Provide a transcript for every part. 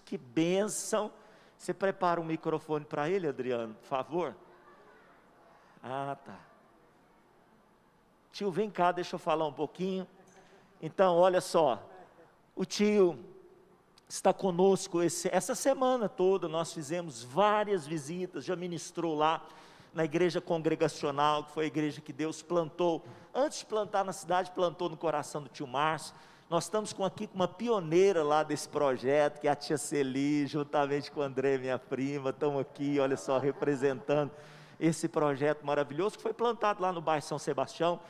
Que bênção. Você prepara um microfone para ele, Adriano, por favor? Ah, tá. Tio, vem cá, deixa eu falar um pouquinho. Então, olha só, o tio está conosco essa semana toda. Nós fizemos várias visitas, já ministrou lá na igreja congregacional, que foi a igreja que Deus plantou. Antes de plantar na cidade, plantou no coração do tio Márcio. Nós estamos aqui com uma pioneira lá desse projeto, que é a tia Celi, juntamente com o André, minha prima, estão aqui, olha só, representando esse projeto maravilhoso, que foi plantado lá no bairro São Sebastião.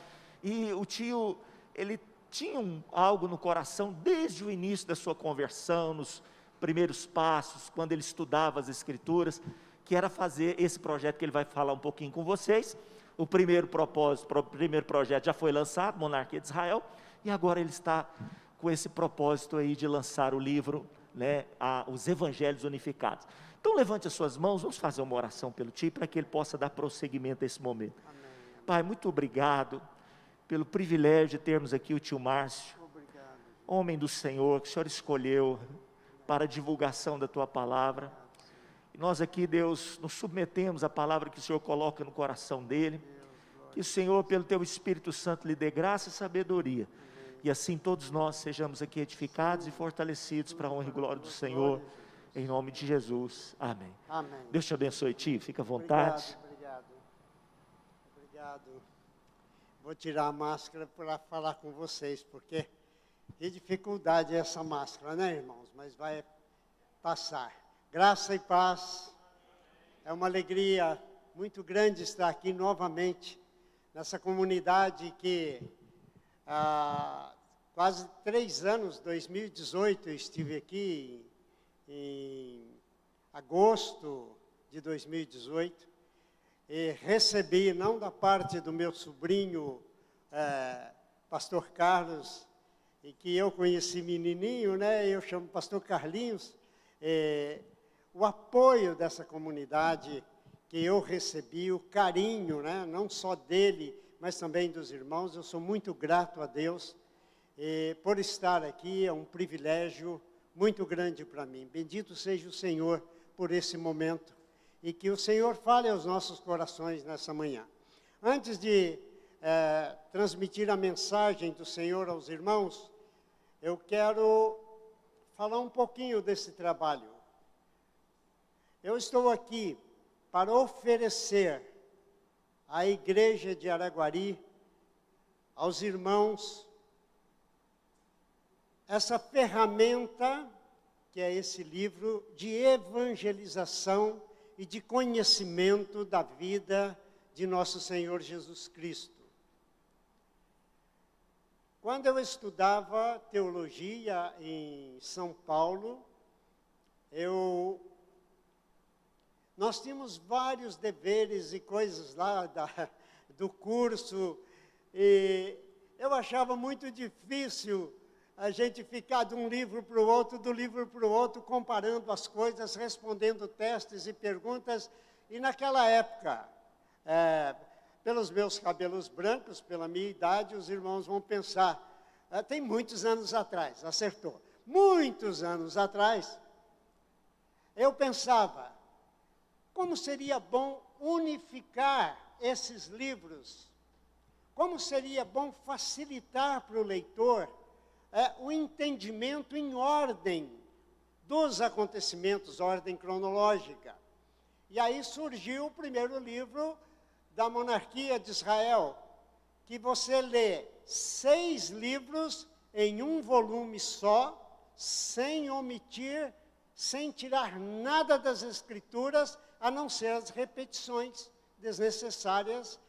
E o tio, ele tinha algo no coração, desde o início da sua conversão, nos primeiros passos, quando ele estudava as Escrituras, que era fazer esse projeto que ele vai falar um pouquinho com vocês. O primeiro projeto já foi lançado, Monarquia de Israel, e agora ele está com esse propósito aí de lançar o livro, né, os Evangelhos Unificados. Então levante as suas mãos, vamos fazer uma oração pelo tio, para que ele possa dar prosseguimento a esse momento. Amém. Pai, muito obrigado pelo privilégio de termos aqui o tio Márcio, obrigado, homem do Senhor, que o Senhor escolheu para a divulgação da tua palavra. E nós aqui, Deus, nos submetemos à palavra que o Senhor coloca no coração dele. Que o Senhor, pelo teu Espírito Santo, lhe dê graça e sabedoria. E assim todos nós sejamos aqui edificados e fortalecidos para a honra e glória do Senhor, em nome de Jesus. Amém. Amém. Deus te abençoe, tio. Fica à vontade. Obrigado. Vou tirar a máscara para falar com vocês, porque que dificuldade é essa máscara, né, irmãos? Mas vai passar. Graça e paz. É uma alegria muito grande estar aqui novamente, nessa comunidade que há quase 3 anos, 2018, eu estive aqui em agosto de 2018, e recebi, não da parte do meu sobrinho, pastor Carlos, e que eu conheci menininho, né, eu chamo pastor Carlinhos, o apoio dessa comunidade que eu recebi, o carinho, né, não só dele, mas também dos irmãos. Eu sou muito grato a Deus por estar aqui, é um privilégio muito grande para mim. Bendito seja o Senhor por esse momento, e que o Senhor fale aos nossos corações nessa manhã. Antes de transmitir a mensagem do Senhor aos irmãos, eu quero falar um pouquinho desse trabalho. Eu estou aqui para oferecer à igreja de Araguari, aos irmãos, essa ferramenta, que é esse livro de evangelização e de conhecimento da vida de nosso Senhor Jesus Cristo. Quando eu estudava teologia em São Paulo, nós tínhamos vários deveres e coisas lá do curso, e eu achava muito difícil a gente ficar de um livro para o outro, do livro para o outro, comparando as coisas, respondendo testes e perguntas. E naquela época, pelos meus cabelos brancos, pela minha idade, os irmãos vão pensar, tem muitos anos atrás, acertou, muitos anos atrás, eu pensava, como seria bom unificar esses livros, como seria bom facilitar para o leitor o entendimento em ordem dos acontecimentos, ordem cronológica. E aí surgiu o primeiro livro da Monarquia de Israel, que você lê 6 livros em um volume só, sem omitir, sem tirar nada das Escrituras, a não ser as repetições desnecessárias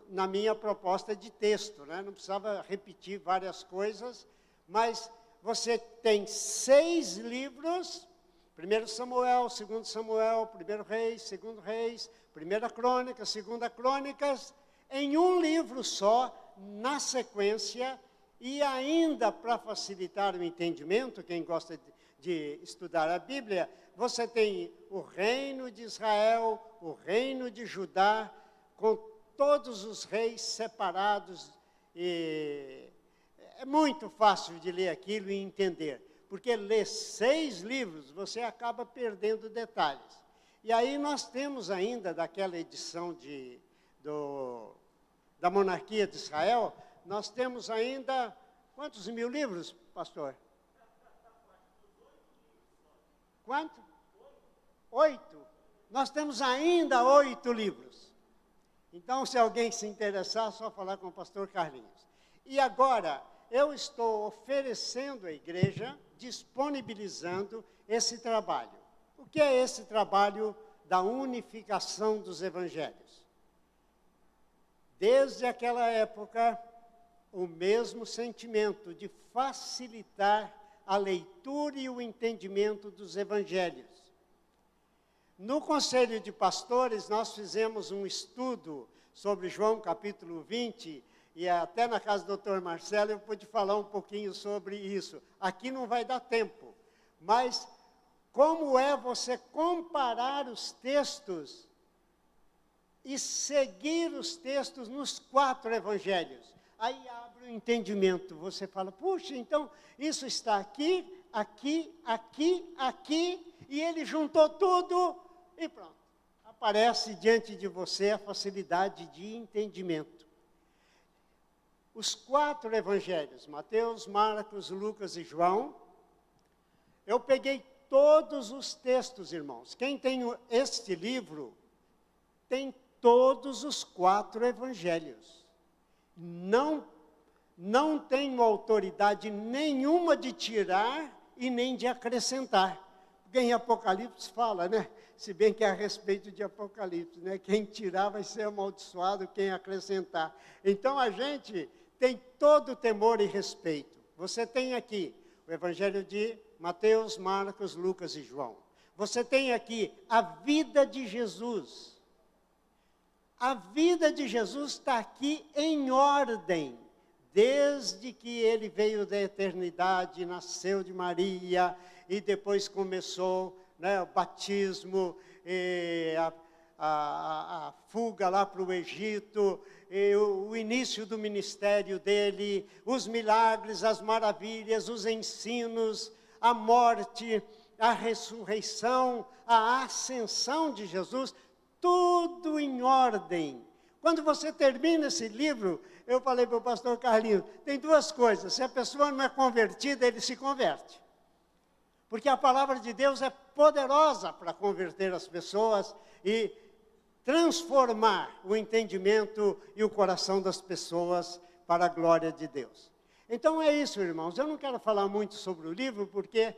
na minha proposta de texto, né? Não precisava repetir várias coisas, mas você tem 6 livros, 1 Samuel, 2 Samuel, 1 Reis, 2 Reis, 1 Crônicas, 2 Crônicas, em um livro só, na sequência, e ainda para facilitar o entendimento, quem gosta de estudar a Bíblia, você tem o reino de Israel, o reino de Judá, com todos os reis separados, e é muito fácil de ler aquilo e entender. porque ler 6 livros, você acaba perdendo detalhes. E aí nós temos ainda, daquela edição da Monarquia de Israel, nós temos ainda, quantos mil livros, pastor? Quanto? 8. Nós temos ainda 8 livros. Então, se alguém se interessar, é só falar com o pastor Carlinhos. E agora, eu estou oferecendo à igreja, disponibilizando esse trabalho. O que é esse trabalho da unificação dos evangelhos? Desde aquela época, o mesmo sentimento de facilitar a leitura e o entendimento dos evangelhos. No Conselho de Pastores, nós fizemos um estudo sobre João capítulo 20, e até na casa do Dr. Marcelo eu pude falar um pouquinho sobre isso. Aqui não vai dar tempo, mas como é você comparar os textos e seguir os textos nos 4 evangelhos? Aí abre o entendimento, você fala, puxa, então isso está aqui, aqui, aqui, aqui, e ele juntou tudo e pronto. Aparece diante de você a facilidade de entendimento. Os 4 evangelhos, Mateus, Marcos, Lucas e João, eu peguei todos os textos, irmãos. Quem tem este livro, tem todos os 4 evangelhos. Não tenho autoridade nenhuma de tirar e nem de acrescentar. Porque em Apocalipse fala, né? Se bem que é a respeito de Apocalipse, né? Quem tirar vai ser amaldiçoado, quem acrescentar. Então a gente tem todo o temor e respeito. Você tem aqui o Evangelho de Mateus, Marcos, Lucas e João. Você tem aqui a vida de Jesus. A vida de Jesus está aqui em ordem, desde que ele veio da eternidade, nasceu de Maria, e depois começou, né, o batismo, a fuga lá para o Egito, o início do ministério dele, os milagres, as maravilhas, os ensinos, a morte, a ressurreição, a ascensão de Jesus, tudo em ordem. Quando você termina esse livro, eu falei para o pastor Carlinhos, tem 2 coisas, se a pessoa não é convertida, ele se converte. Porque a palavra de Deus é poderosa para converter as pessoas e transformar o entendimento e o coração das pessoas para a glória de Deus. Então é isso, irmãos. Eu não quero falar muito sobre o livro, porque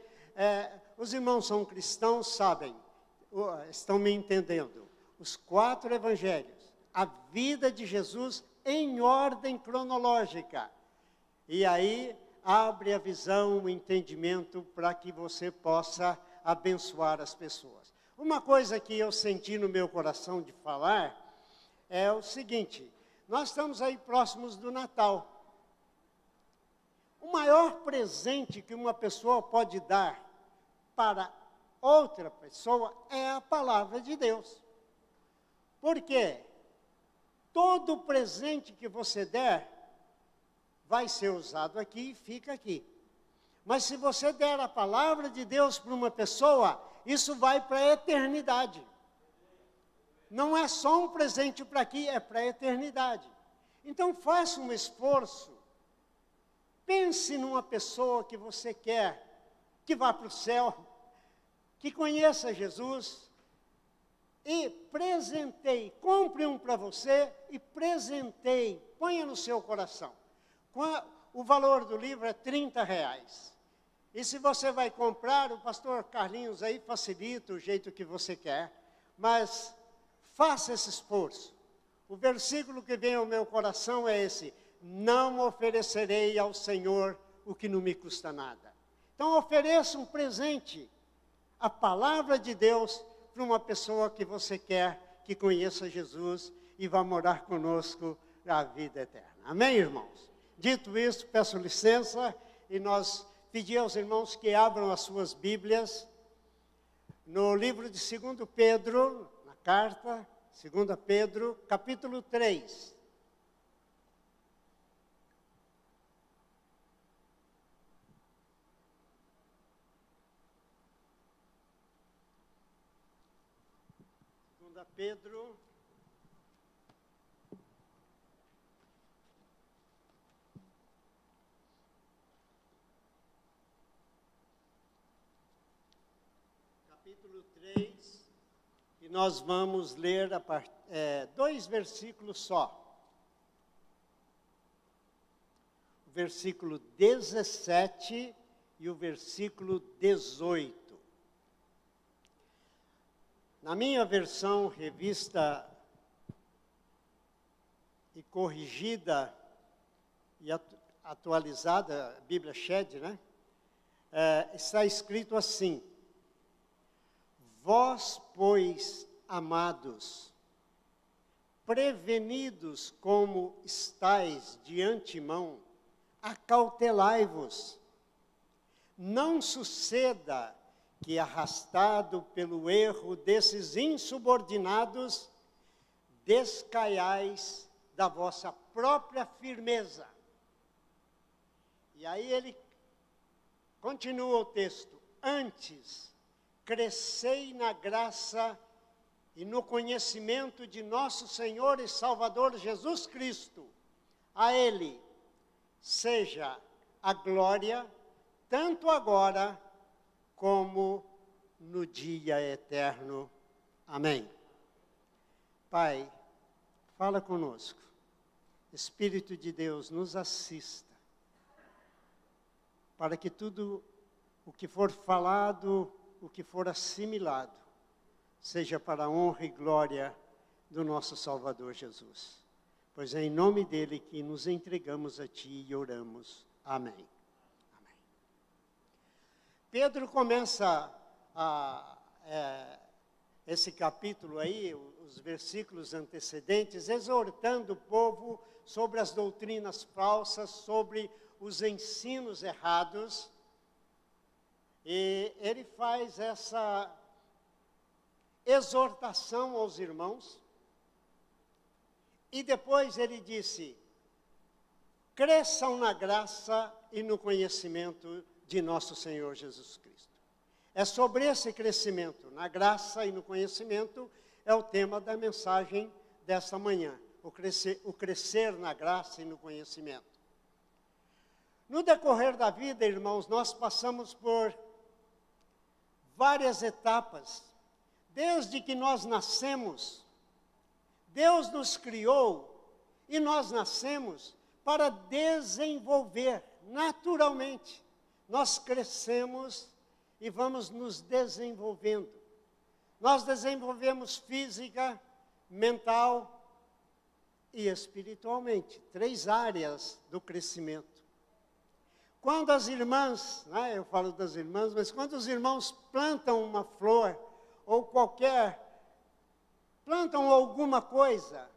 os irmãos são cristãos, sabem, estão me entendendo. Os 4 evangelhos, a vida de Jesus em ordem cronológica. E aí abre a visão, o entendimento, para que você possa abençoar as pessoas. Uma coisa que eu senti no meu coração de falar é o seguinte: nós estamos aí próximos do Natal. O maior presente que uma pessoa pode dar para outra pessoa é a palavra de Deus. Por quê? Todo presente que você der vai ser usado aqui e fica aqui. Mas se você der a palavra de Deus para uma pessoa, isso vai para a eternidade. Não é só um presente para aqui, é para a eternidade. Então faça um esforço. Pense numa pessoa que você quer, que vá para o céu, que conheça Jesus, e presenteie, compre um para você e presenteie, ponha no seu coração. O valor do livro é R$30. E se você vai comprar, o pastor Carlinhos aí facilita o jeito que você quer, mas faça esse esforço. O versículo que vem ao meu coração é esse: não oferecerei ao Senhor o que não me custa nada. Então ofereça um presente, a palavra de Deus, para uma pessoa que você quer que conheça Jesus e vá morar conosco a vida eterna. Amém, irmãos? Dito isso, peço licença e nós pedimos aos irmãos que abram as suas Bíblias no livro de 2 Pedro, na carta, 2 Pedro, capítulo 3. Segunda Pedro. Capítulo 3, e nós vamos ler 2 versículos só. O versículo 17 e o versículo 18. Na minha versão, revista e corrigida e atualizada, Bíblia Shed, né? Está escrito assim: vós, pois, amados, prevenidos como estáis de antemão, acautelai-vos. Não suceda que, arrastado pelo erro desses insubordinados, descaiais da vossa própria firmeza. E aí ele continua o texto: antes, crescei na graça e no conhecimento de nosso Senhor e Salvador Jesus Cristo. A Ele seja a glória, tanto agora como no dia eterno. Amém. Pai, fala conosco. Espírito de Deus, nos assista, para que tudo o que for falado, o que for assimilado, seja para a honra e glória do nosso Salvador Jesus. Pois é em nome dele que nos entregamos a Ti e oramos. Amém. Amém. Pedro começa esse capítulo aí, os versículos antecedentes, exortando o povo sobre as doutrinas falsas, sobre os ensinos errados. E ele faz essa exortação aos irmãos. E depois ele disse: cresçam na graça e no conhecimento de nosso Senhor Jesus Cristo. É sobre esse crescimento, na graça e no conhecimento, é o tema da mensagem dessa manhã. O crescer na graça e no conhecimento. No decorrer da vida, irmãos, nós passamos por várias etapas. Desde que nós nascemos, Deus nos criou e nós nascemos para desenvolver naturalmente. Nós crescemos e vamos nos desenvolvendo. Nós desenvolvemos física, mental e espiritualmente. 3 áreas do crescimento. Quando as irmãs, né, eu falo das irmãs, mas quando os irmãos plantam uma flor ou plantam alguma coisa,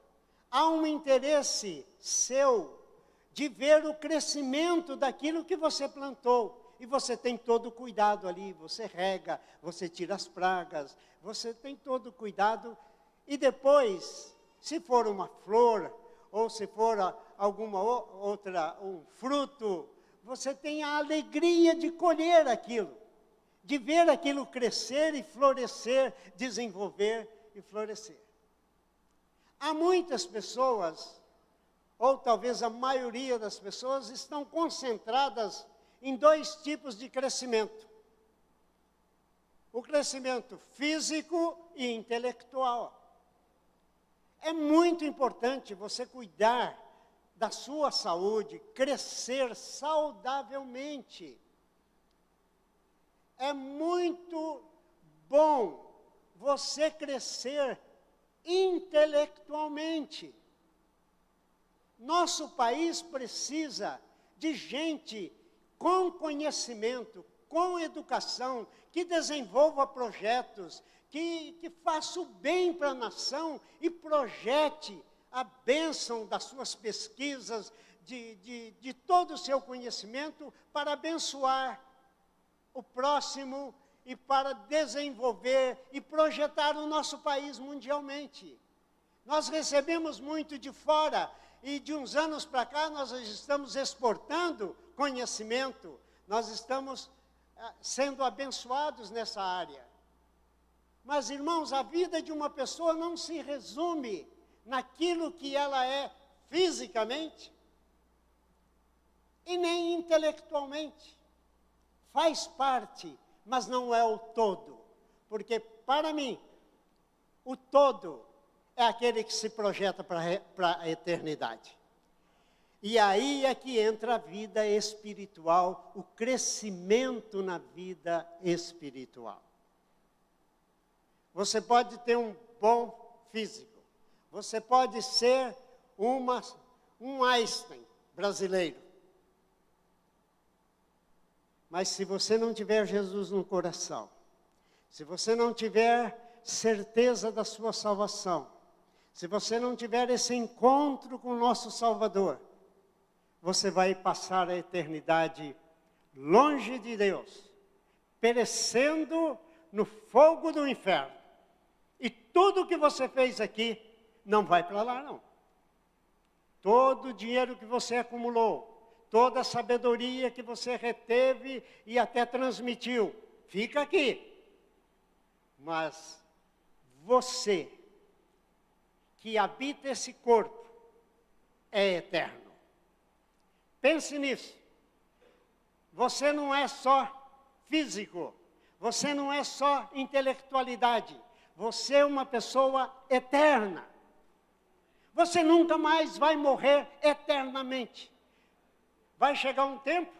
há um interesse seu de ver o crescimento daquilo que você plantou. E você tem todo o cuidado ali, você rega, você tira as pragas, você tem todo o cuidado. E depois, se for uma flor, ou se for alguma outra, um fruto, você tem a alegria de colher aquilo, de ver aquilo crescer e florescer, desenvolver e florescer. Há muitas pessoas, ou talvez a maioria das pessoas, estão concentradas em 2 tipos de crescimento. O crescimento físico e intelectual. É muito importante você cuidar da sua saúde, crescer saudavelmente. É muito bom você crescer intelectualmente. Nosso país precisa de gente com conhecimento, com educação, que desenvolva projetos, que faça o bem para a nação e projete a bênção das suas pesquisas, de todo o seu conhecimento para abençoar o próximo e para desenvolver e projetar o nosso país mundialmente. Nós recebemos muito de fora e de uns anos para cá nós estamos exportando conhecimento, nós estamos sendo abençoados nessa área. Mas, irmãos, a vida de uma pessoa não se resume naquilo que ela é fisicamente e nem intelectualmente. Faz parte, mas não é o todo. Porque, para mim, o todo é aquele que se projeta para a eternidade. E aí é que entra a vida espiritual, o crescimento na vida espiritual. Você pode ter um bom físico, você pode ser um Einstein brasileiro. Mas se você não tiver Jesus no coração, se você não tiver certeza da sua salvação, se você não tiver esse encontro com o nosso Salvador, você vai passar a eternidade longe de Deus, perecendo no fogo do inferno. E tudo que você fez aqui não vai para lá, não. Todo o dinheiro que você acumulou, toda a sabedoria que você reteve e até transmitiu, fica aqui. Mas você, que habita esse corpo, é eterno. Pense nisso. Você não é só físico, você não é só intelectualidade, você é uma pessoa eterna. Você nunca mais vai morrer eternamente. Vai chegar um tempo,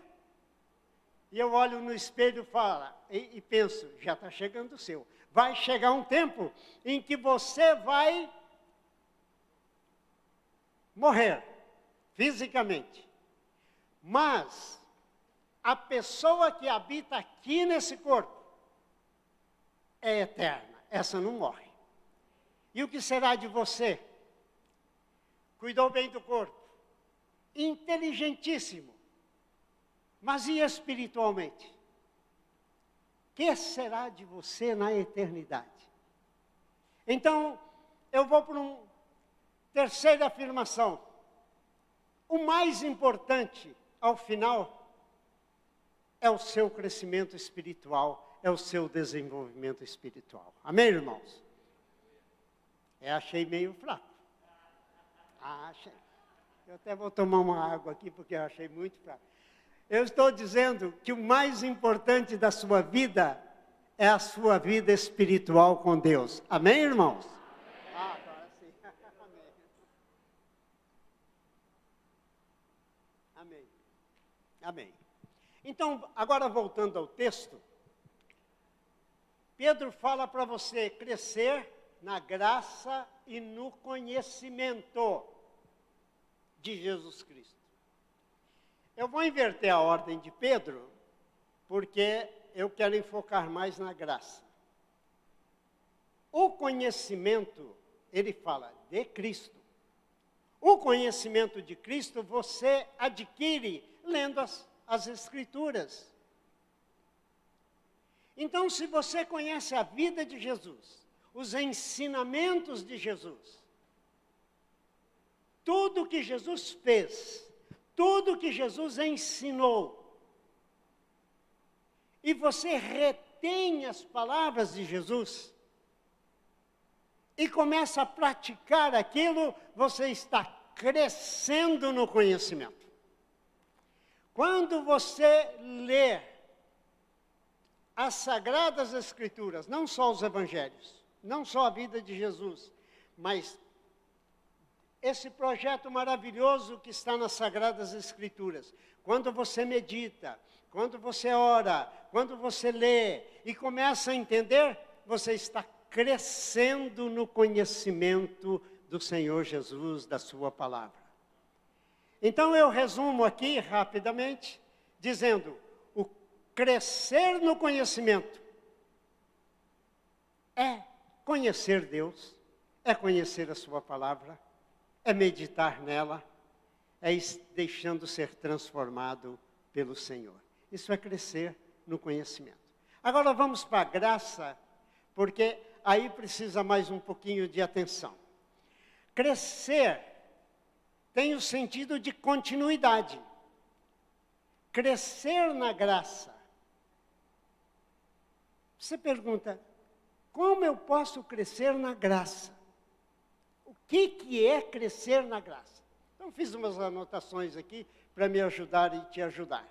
e eu olho no espelho e penso, já está chegando o seu. Vai chegar um tempo em que você vai morrer, fisicamente. Mas, a pessoa que habita aqui nesse corpo, é eterna, essa não morre. E o que será de você? Cuidou bem do corpo, inteligentíssimo, mas e espiritualmente? O que será de você na eternidade? Então, eu vou para uma terceira afirmação. O mais importante, ao final, é o seu crescimento espiritual, é o seu desenvolvimento espiritual. Amém, irmãos? Achei meio fraco. Achei. Eu até vou tomar uma água aqui, porque eu achei muito fraco. Eu estou dizendo que o mais importante da sua vida é a sua vida espiritual com Deus. Amém, irmãos? Agora sim. Amém. Amém. Amém. Então, agora voltando ao texto, Pedro fala para você crescer na graça e no conhecimento de Jesus Cristo. Eu vou inverter a ordem de Pedro, porque eu quero enfocar mais na graça. O conhecimento, ele fala de Cristo. O conhecimento de Cristo você adquire lendo as Escrituras. Então, se você conhece a vida de Jesus, os ensinamentos de Jesus, tudo que Jesus fez, tudo que Jesus ensinou, e você retém as palavras de Jesus, e começa a praticar aquilo, você está crescendo no conhecimento. Quando você lê as Sagradas Escrituras, não só os Evangelhos, não só a vida de Jesus, mas esse projeto maravilhoso que está nas Sagradas Escrituras, quando você medita, quando você ora, quando você lê e começa a entender, você está crescendo no conhecimento do Senhor Jesus, da sua palavra. Então eu resumo aqui rapidamente, dizendo, o crescer no conhecimento é conhecer Deus, é conhecer a sua palavra, é meditar nela, é deixando ser transformado pelo Senhor. Isso é crescer no conhecimento. Agora vamos para a graça, porque aí precisa mais um pouquinho de atenção. Crescer tem o sentido de continuidade. Crescer na graça. Você pergunta, como eu posso crescer na graça? O que é crescer na graça? Então, fiz umas anotações aqui para me ajudar e te ajudar.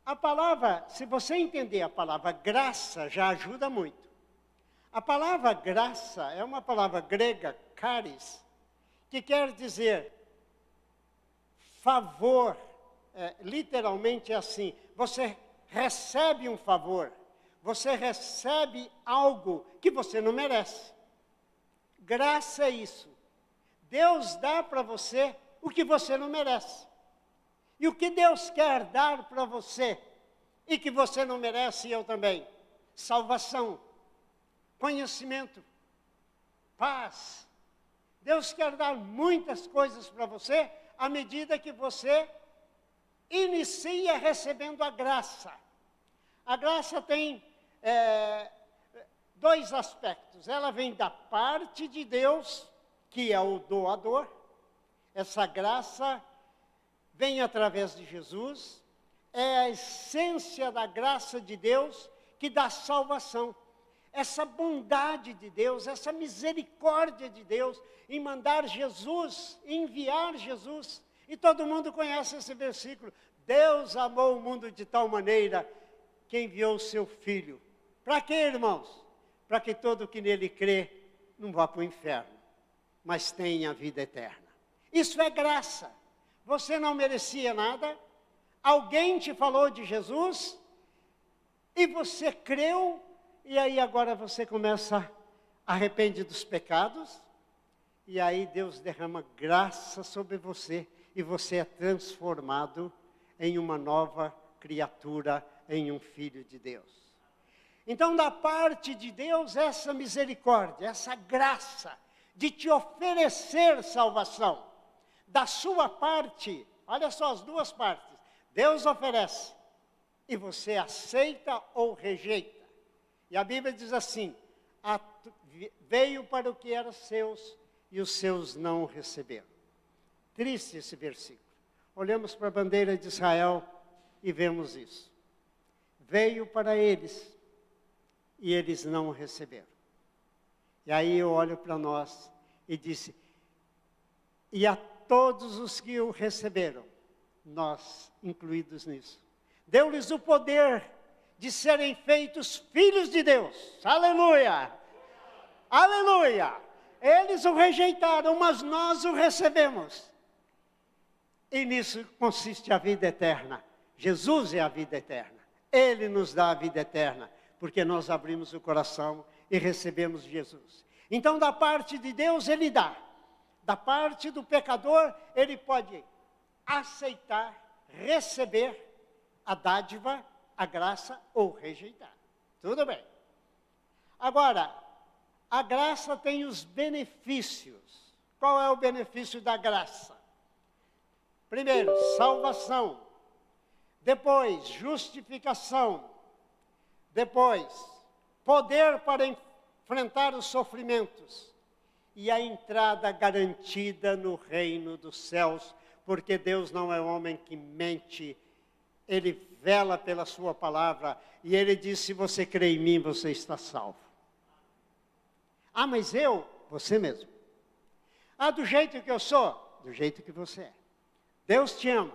A palavra, se você entender a palavra graça, já ajuda muito. A palavra graça é uma palavra grega, charis, que quer dizer favor, literalmente é assim, você recebe um favor, você recebe algo que você não merece. Graça é isso. Deus dá para você o que você não merece. E o que Deus quer dar para você, e que você não merece, e eu também? Salvação, conhecimento, paz. Deus quer dar muitas coisas para você, à medida que você inicia recebendo a graça. A graça tem dois aspectos. Ela vem da parte de Deus, que é o doador. Essa graça vem através de Jesus. É a essência da graça de Deus que dá salvação. Essa bondade de Deus, essa misericórdia de Deus em mandar Jesus, enviar Jesus. E todo mundo conhece esse versículo. Deus amou o mundo de tal maneira que enviou o seu Filho. Para quê, irmãos? Para que todo que nele crê não vá para o inferno, mas tenha a vida eterna. Isso é graça. Você não merecia nada, alguém te falou de Jesus, e você creu, e aí agora você começa a arrepender dos pecados, e aí Deus derrama graça sobre você, e você é transformado em uma nova criatura, em um filho de Deus. Então, da parte de Deus, essa misericórdia, essa graça de te oferecer salvação. Da sua parte, olha só as duas partes. Deus oferece e você aceita ou rejeita. E a Bíblia diz assim, veio para o que era seus e os seus não o receberam. Triste esse versículo. Olhamos para a bandeira de Israel e vemos isso. Veio para eles e eles não o receberam. E aí eu olho para nós e disse, e a todos os que o receberam, nós incluídos nisso, deu-lhes o poder de serem feitos filhos de Deus. Aleluia! Aleluia! Eles o rejeitaram, mas nós o recebemos. E nisso consiste a vida eterna. Jesus é a vida eterna. Ele nos dá a vida eterna, porque nós abrimos o coração e recebemos Jesus. Então, da parte de Deus, Ele dá. Da parte do pecador, ele pode aceitar, receber a dádiva, a graça ou rejeitar. Tudo bem. Agora, a graça tem os benefícios. Qual é o benefício da graça? Primeiro, salvação. Depois, justificação. Depois, poder para enfrentar os sofrimentos. E a entrada garantida no reino dos céus, porque Deus não é homem que mente, Ele vela pela sua palavra, e Ele diz, se você crê em mim, você está salvo. Ah, mas você mesmo. Ah, do jeito que eu sou, do jeito que você é. Deus te ama,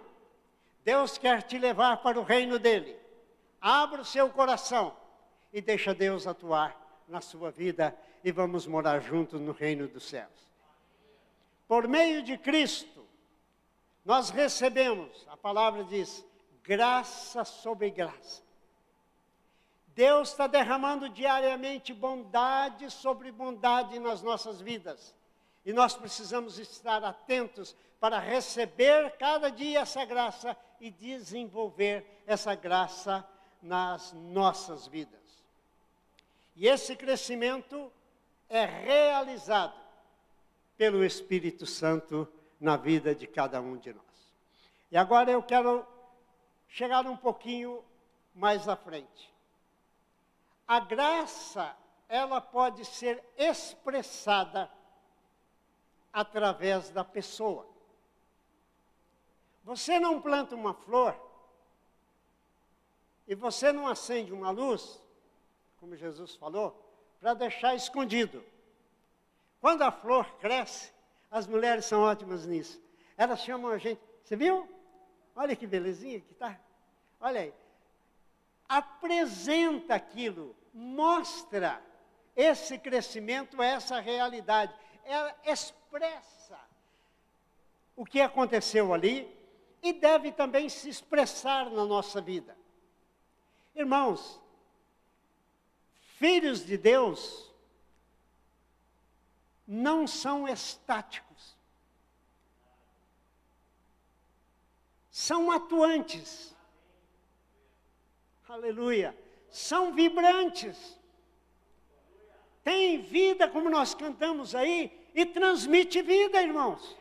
Deus quer te levar para o reino dEle. Abra o seu coração e deixa Deus atuar na sua vida, e vamos morar juntos no reino dos céus. Por meio de Cristo, nós recebemos, a palavra diz, graça sobre graça. Deus está derramando diariamente bondade sobre bondade nas nossas vidas. E nós precisamos estar atentos para receber cada dia essa graça e desenvolver essa graça nas nossas vidas. E esse crescimento é realizado pelo Espírito Santo na vida de cada um de nós. E agora eu quero chegar um pouquinho mais à frente. A graça, ela pode ser expressada através da pessoa. Você não planta uma flor e você não acende uma luz, como Jesus falou, para deixar escondido. Quando a flor cresce, as mulheres são ótimas nisso. Elas chamam a gente, você viu? Olha que belezinha que está. Olha aí. Apresenta aquilo, mostra esse crescimento, essa realidade. Ela expressa o que aconteceu ali e deve também se expressar na nossa vida. Irmãos, filhos de Deus não são estáticos. São atuantes. Aleluia. São vibrantes. Têm vida, como nós cantamos aí, e transmite vida, irmãos.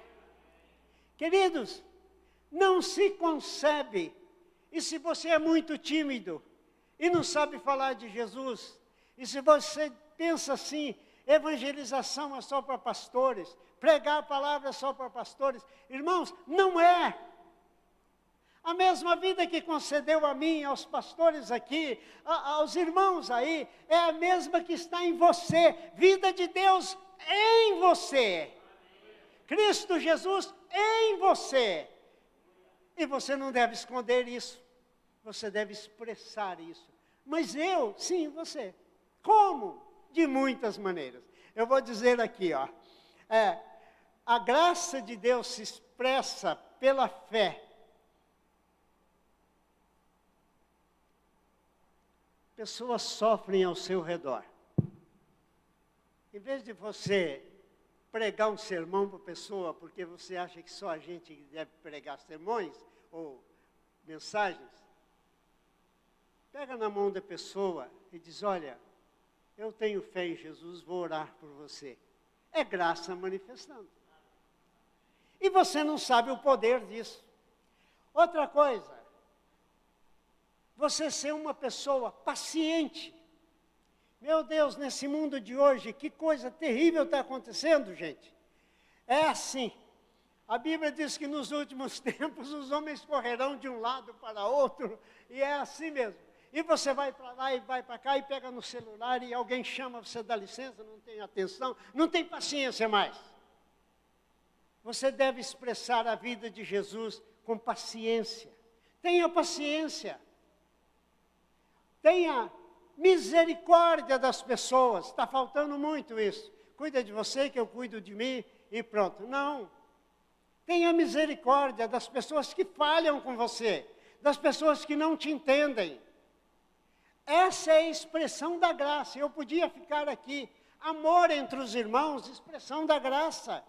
Queridos, não se concebe, e se você é muito tímido, e não sabe falar de Jesus, e se você pensa assim, evangelização é só para pastores, pregar a palavra é só para pastores, irmãos, não é. A mesma vida que concedeu a mim, aos pastores aqui, aos irmãos aí, é a mesma que está em você. Vida de Deus em você. Cristo Jesus em você. E você não deve esconder isso. Você deve expressar isso. Mas eu, sim, você. Como? De muitas maneiras. Eu vou dizer aqui, ó. A graça de Deus se expressa pela fé. Pessoas sofrem ao seu redor. Em vez de você pregar um sermão para a pessoa, porque você acha que só a gente deve pregar sermões ou mensagens, pega na mão da pessoa e diz, olha, eu tenho fé em Jesus, vou orar por você. É graça manifestando. E você não sabe o poder disso. Outra coisa, você ser uma pessoa paciente. Meu Deus, nesse mundo de hoje, que coisa terrível está acontecendo, gente. É assim. A Bíblia diz que nos últimos tempos os homens correrão de um lado para outro, e é assim mesmo. E você vai para lá e vai para cá e pega no celular e alguém chama, você dá licença, não tem atenção, não tem paciência mais. Você deve expressar a vida de Jesus com paciência. Tenha paciência. Tenha misericórdia das pessoas. Está faltando muito isso. Cuida de você que eu cuido de mim e pronto. Não. Tenha misericórdia das pessoas que falham com você, das pessoas que não te entendem. Essa é a expressão da graça. Eu podia ficar aqui. Amor entre os irmãos, expressão da graça.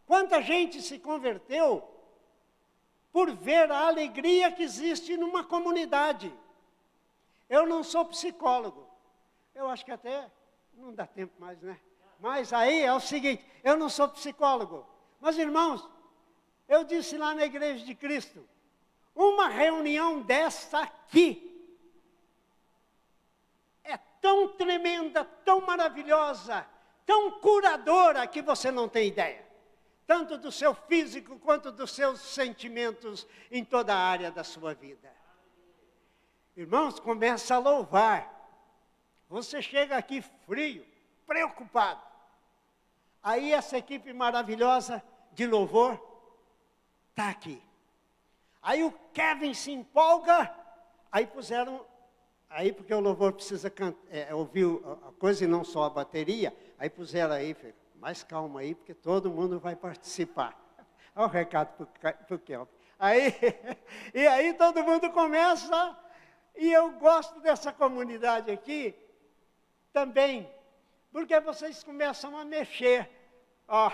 Quanta gente se converteu por ver a alegria que existe numa comunidade. Eu não sou psicólogo. Eu acho que até não dá tempo mais, né? Mas aí é o seguinte, eu não sou psicólogo. Mas, irmãos, eu disse lá na Igreja de Cristo, uma reunião dessa aqui é tão tremenda, tão maravilhosa, tão curadora que você não tem ideia. Tanto do seu físico quanto dos seus sentimentos em toda a área da sua vida. Irmãos, começa a louvar. Você chega aqui frio, preocupado. Aí essa equipe maravilhosa de louvor está aqui. Aí o Kevin se empolga, aí puseram, aí porque o louvor precisa ouvir a coisa e não só a bateria, aí puseram aí, mais calma aí, porque todo mundo vai participar. Olha o recado para o Kelvin. E aí todo mundo começa, e eu gosto dessa comunidade aqui também, porque vocês começam a mexer. Ó.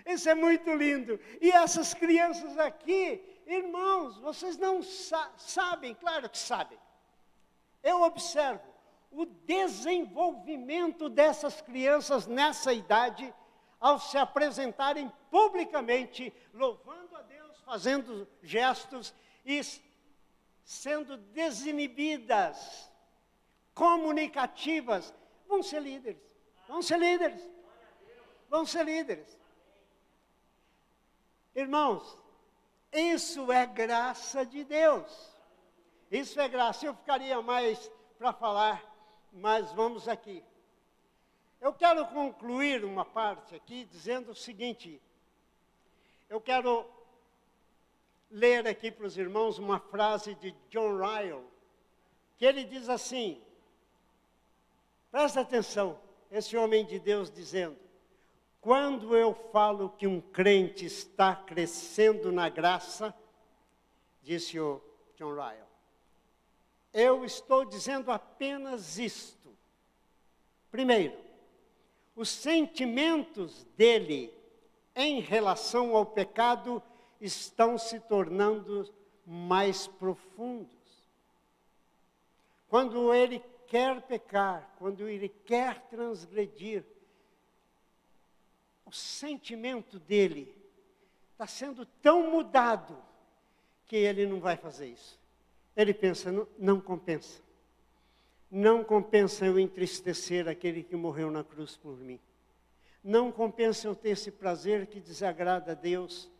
Isso é muito lindo. E essas crianças aqui, irmãos, vocês não sabem, claro que sabem. Eu observo o desenvolvimento dessas crianças nessa idade, ao se apresentarem publicamente, louvando a Deus, fazendo gestos e sendo desinibidas, comunicativas, vão ser líderes, vão ser líderes, vão ser líderes. Irmãos, isso é graça de Deus, isso é graça. Eu ficaria mais para falar, mas vamos aqui. Eu quero concluir uma parte aqui dizendo o seguinte. Eu quero ler aqui para os irmãos uma frase de John Ryle, que ele diz assim, presta atenção, esse homem de Deus dizendo, quando eu falo que um crente está crescendo na graça, disse o John Ryle, eu estou dizendo apenas isto. Primeiro, os sentimentos dele em relação ao pecado estão se tornando mais profundos. Quando ele quer pecar, quando ele quer transgredir, o sentimento dele está sendo tão mudado que ele não vai fazer isso. Ele pensa, não compensa. Não compensa eu entristecer aquele que morreu na cruz por mim. Não compensa eu ter esse prazer que desagrada a Deus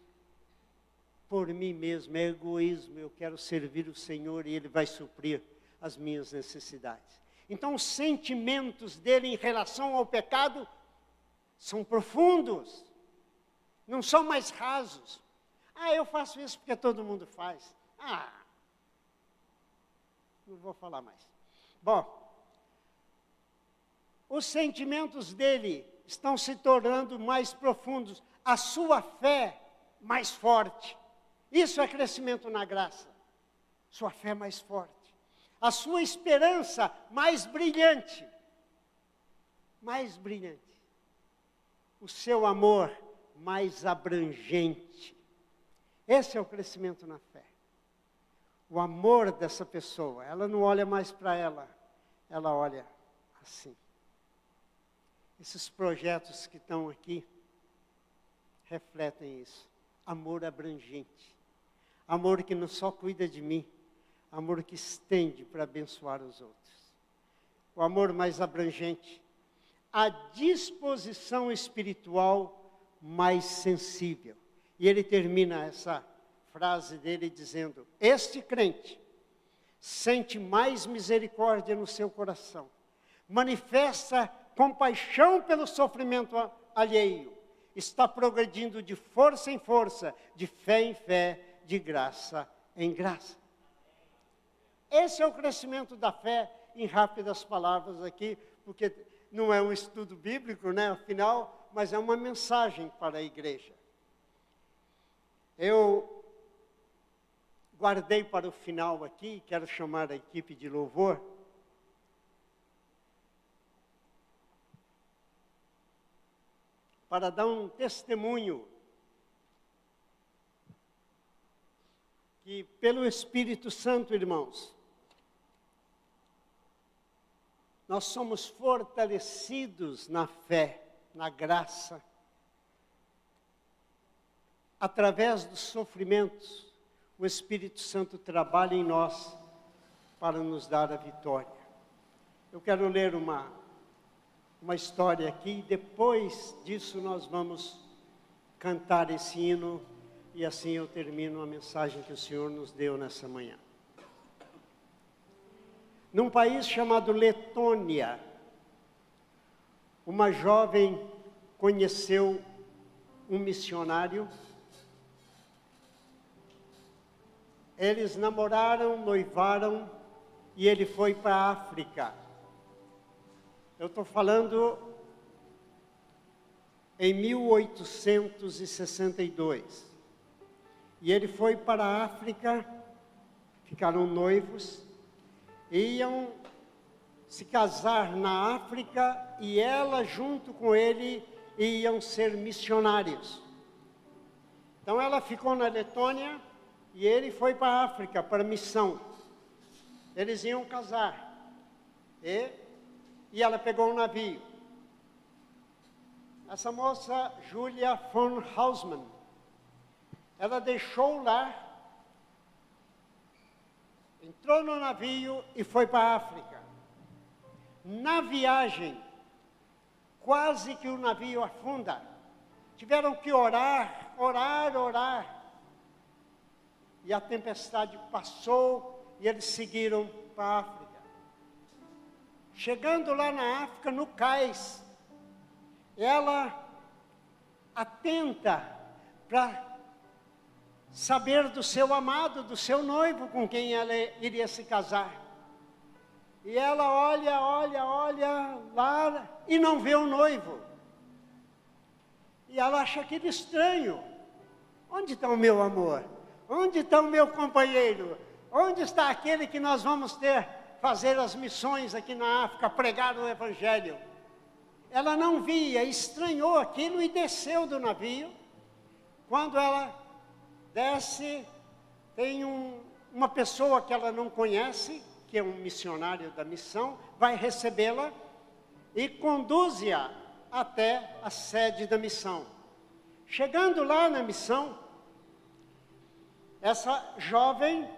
por mim mesmo. É egoísmo, eu quero servir o Senhor e Ele vai suprir as minhas necessidades. Então os sentimentos dele em relação ao pecado são profundos. Não são mais rasos. Eu faço isso porque todo mundo faz. Não vou falar mais. Bom, os sentimentos dele estão se tornando mais profundos, a sua fé mais forte. Isso é crescimento na graça. Sua fé mais forte. A sua esperança mais brilhante. Mais brilhante. O seu amor mais abrangente. Esse é o crescimento na fé. O amor dessa pessoa, ela não olha mais para ela, ela olha assim. Esses projetos que estão aqui refletem isso. Amor abrangente. Amor que não só cuida de mim, amor que estende para abençoar os outros. O amor mais abrangente. A disposição espiritual mais sensível. E ele termina essa frase dele dizendo, este crente sente mais misericórdia no seu coração, manifesta compaixão pelo sofrimento alheio, está progredindo de força em força, de fé em fé, de graça em graça. Esse é o crescimento da fé, em rápidas palavras aqui, porque não é um estudo bíblico, né, afinal, mas é uma mensagem para a igreja. Eu guardei para o final aqui, quero chamar a equipe de louvor. Para dar um testemunho que pelo Espírito Santo, irmãos, nós somos fortalecidos na fé, na graça, através dos sofrimentos. O Espírito Santo trabalha em nós para nos dar a vitória. Eu quero ler uma história aqui, depois disso nós vamos cantar esse hino, e assim eu termino a mensagem que o Senhor nos deu nessa manhã. Num país chamado Letônia, uma jovem conheceu um missionário. Eles namoraram, noivaram, e ele foi para a África. Eu estou falando em 1862. E ele foi para a África, ficaram noivos, iam se casar na África, e ela junto com ele iam ser missionários. Então ela ficou na Letônia, e ele foi para a África, para missão. Eles iam casar. E ela pegou um navio. Essa moça, Julia von Hausmann, ela deixou lá, entrou no navio e foi para a África. Na viagem, quase que o navio afunda. Tiveram que orar. E a tempestade passou e eles seguiram para a África. Chegando lá na África, no cais, ela atenta para saber do seu amado, do seu noivo com quem ela iria se casar. E ela olha lá e não vê o noivo. E ela acha aquilo estranho. Onde está o meu amor? Onde está o meu companheiro? Onde está aquele que nós vamos fazer as missões aqui na África, pregar o Evangelho? Ela não via, estranhou aquilo e desceu do navio. Quando ela desce, tem uma pessoa que ela não conhece, que é um missionário da missão, vai recebê-la e conduz-a até a sede da missão. Chegando lá na missão, essa jovem,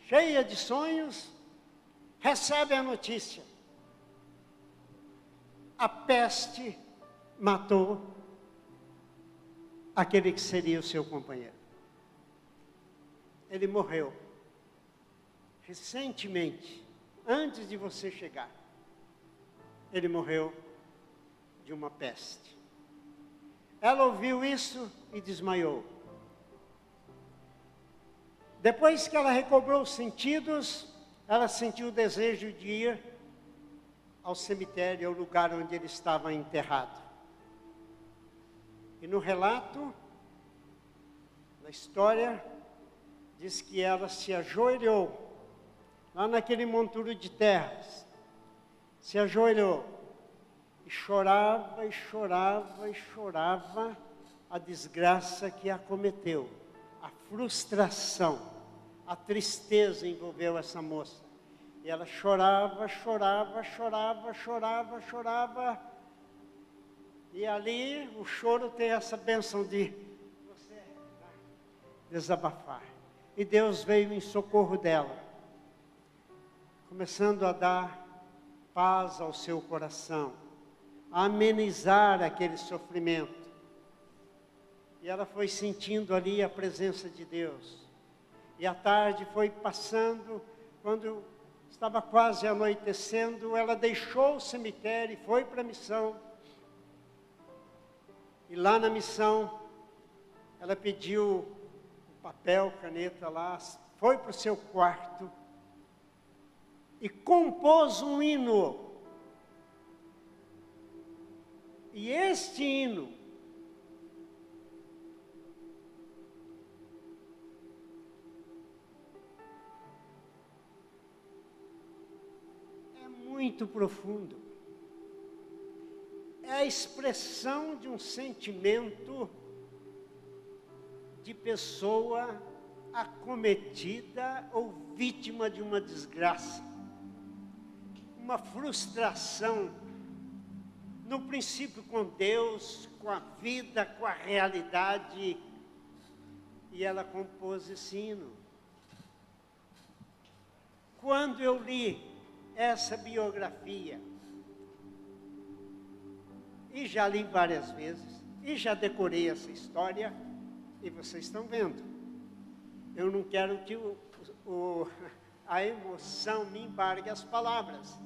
cheia de sonhos, recebe a notícia: a peste matou aquele que seria o seu companheiro. Ele morreu recentemente, antes de você chegar. Ele morreu de uma peste. Ela ouviu isso e desmaiou. Depois que ela recobrou os sentidos, ela sentiu o desejo de ir ao cemitério, ao lugar onde ele estava enterrado. E no relato da história, diz que ela se ajoelhou, lá naquele monturo de terras, se ajoelhou, e chorava, e chorava, e chorava a desgraça que a acometeu, a frustração, a tristeza envolveu essa moça. E ela chorava, chorava, chorava, chorava, chorava. E ali o choro tem essa bênção de você desabafar. E Deus veio em socorro dela, começando a dar paz ao seu coração, a amenizar aquele sofrimento. E ela foi sentindo ali a presença de Deus. E a tarde foi passando, quando estava quase anoitecendo, ela deixou o cemitério e foi para a missão. E lá na missão, ela pediu papel, caneta lá, foi para o seu quarto e compôs um hino. E este hino é muito profundo. É a expressão de um sentimento de pessoa acometida ou vítima de uma desgraça, uma frustração, no princípio com Deus, com a vida, com a realidade, e ela compôs esse hino. Quando eu li essa biografia, e já li várias vezes, e já decorei essa história, e vocês estão vendo. Eu não quero que a emoção me embargue as palavras.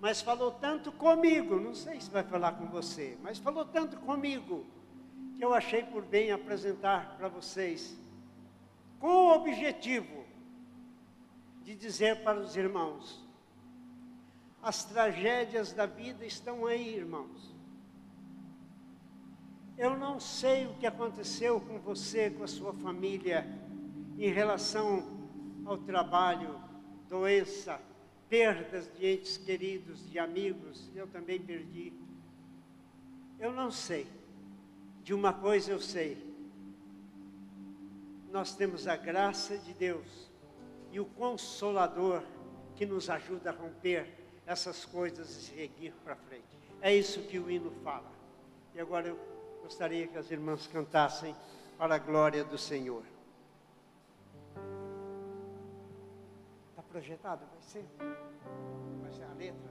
Mas falou tanto comigo, não sei se vai falar com você, mas falou tanto comigo, que eu achei por bem apresentar para vocês, com o objetivo de dizer para os irmãos: as tragédias da vida estão aí, irmãos. Eu não sei o que aconteceu com você, com a sua família, em relação ao trabalho, doença, perdas de entes queridos, de amigos. Eu também perdi. Eu não sei. De uma coisa eu sei: nós temos a graça de Deus e o Consolador que nos ajuda a romper essas coisas e seguir para frente. É isso que o hino fala. E agora eu gostaria que as irmãs cantassem para a glória do Senhor. Está projetado? Vai ser? Vai ser a letra?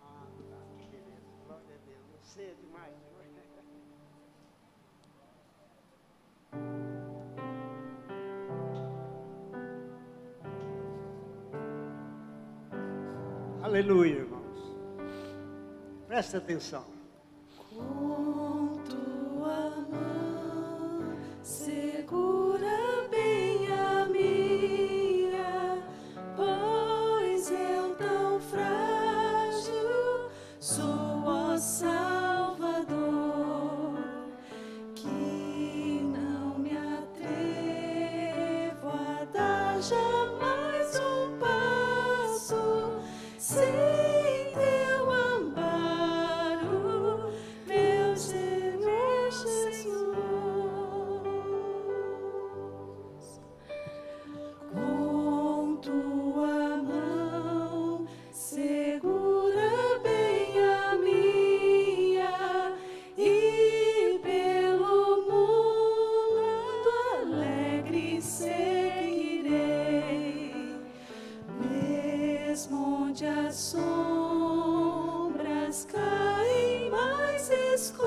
Ah, tá, que beleza. Glória a Deus. Não sei, é demais. Aleluia, irmãos. Presta atenção. Com tua mão segura bem a minha, pois eu tão frágil sou, ó Salvador, que não me atrevo a dar jamais um passo sem teu amparo, meu Senhor Jesus. Com tua mão segura bem a minha, e pelo mundo alegre seguirei, mesmo onde as sombras caem mais escuras,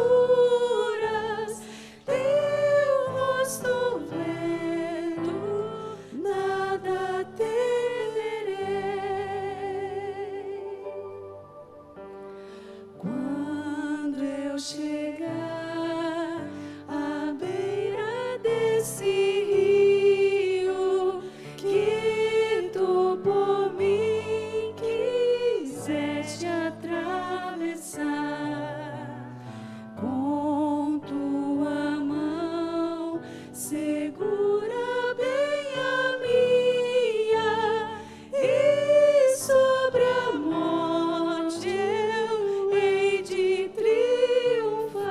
teu rosto vendo, nada temerei. Quando eu chegar à beira desse rio, que tu por mim quiseste atravessar, com tua mão segura bem a minha, e sobre a morte eu hei de triunfar.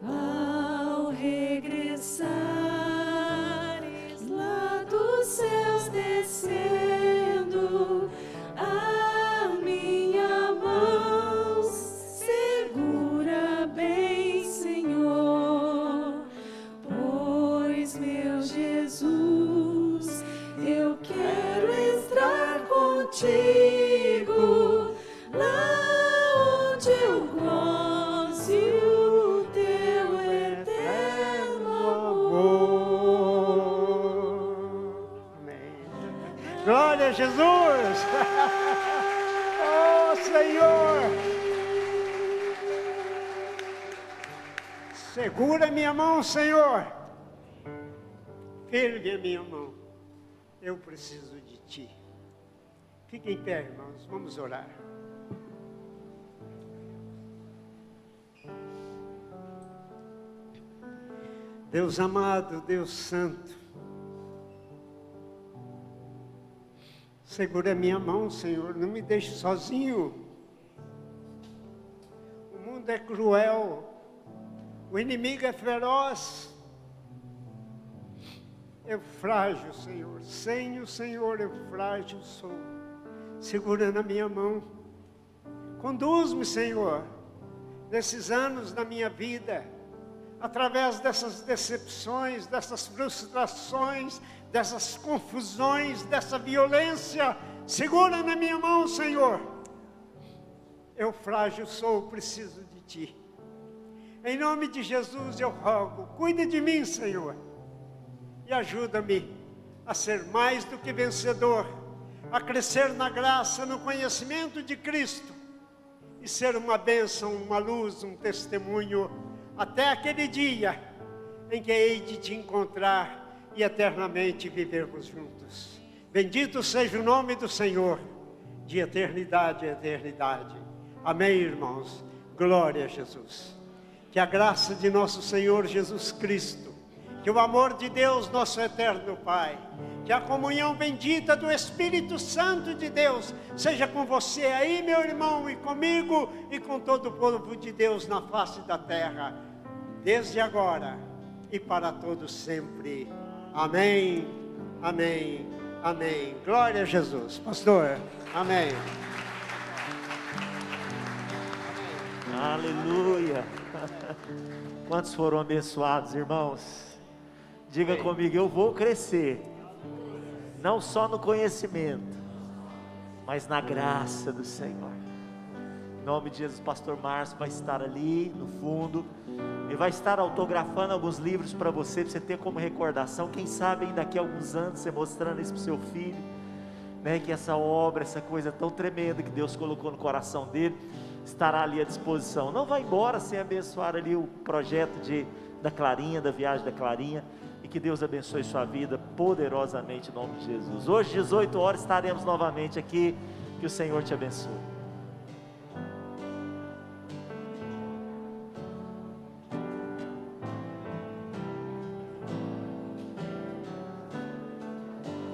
Ao regressares lá dos céus descendo, a minha mão segura bem, Senhor, pois, meu Jesus, eu quero estar contigo, lá onde eu goze o teu eterno amor. Amém. Glória a Jesus. Oh, Senhor. Segura minha mão, Senhor. Firme a minha mão. Eu preciso de Ti. Fiquem em pé, irmãos. Vamos orar. Deus amado, Deus santo, segura minha mão, Senhor, não me deixe sozinho. O mundo é cruel, o inimigo é feroz. Eu frágil, Senhor, sem o Senhor eu frágil sou. Segura na minha mão. Conduz-me, Senhor, nesses anos da minha vida, através dessas decepções, dessas frustrações, dessas confusões, dessa violência. Segura na minha mão, Senhor. Eu frágil sou, preciso de Ti. Em nome de Jesus eu rogo, cuide de mim, Senhor, e ajuda-me a ser mais do que vencedor, a crescer na graça, no conhecimento de Cristo, e ser uma bênção, uma luz, um testemunho, até aquele dia em que hei de Te encontrar e eternamente vivermos juntos. Bendito seja o nome do Senhor, de eternidade a eternidade. Amém, irmãos. Glória a Jesus. Que a graça de nosso Senhor Jesus Cristo, que o amor de Deus, nosso eterno Pai, que a comunhão bendita do Espírito Santo de Deus seja com você aí, meu irmão, e comigo e com todo o povo de Deus na face da terra, desde agora e para todos sempre. Amém, amém, amém. Glória a Jesus. Pastor, amém. Aleluia. Quantos foram abençoados, irmãos? Diga comigo, eu vou crescer, não só no conhecimento, mas na graça do Senhor. Em nome de Jesus, o pastor Márcio vai estar ali no fundo. Ele vai estar autografando alguns livros para você ter como recordação. Quem sabe ainda daqui a alguns anos você mostrando isso para o seu filho, né? Que essa obra, essa coisa tão tremenda que Deus colocou no coração dele, estará ali à disposição. Não vai embora sem abençoar ali o projeto da Clarinha, da viagem da Clarinha. E que Deus abençoe sua vida poderosamente em nome de Jesus. Hoje, 18 horas, estaremos novamente aqui. Que o Senhor te abençoe.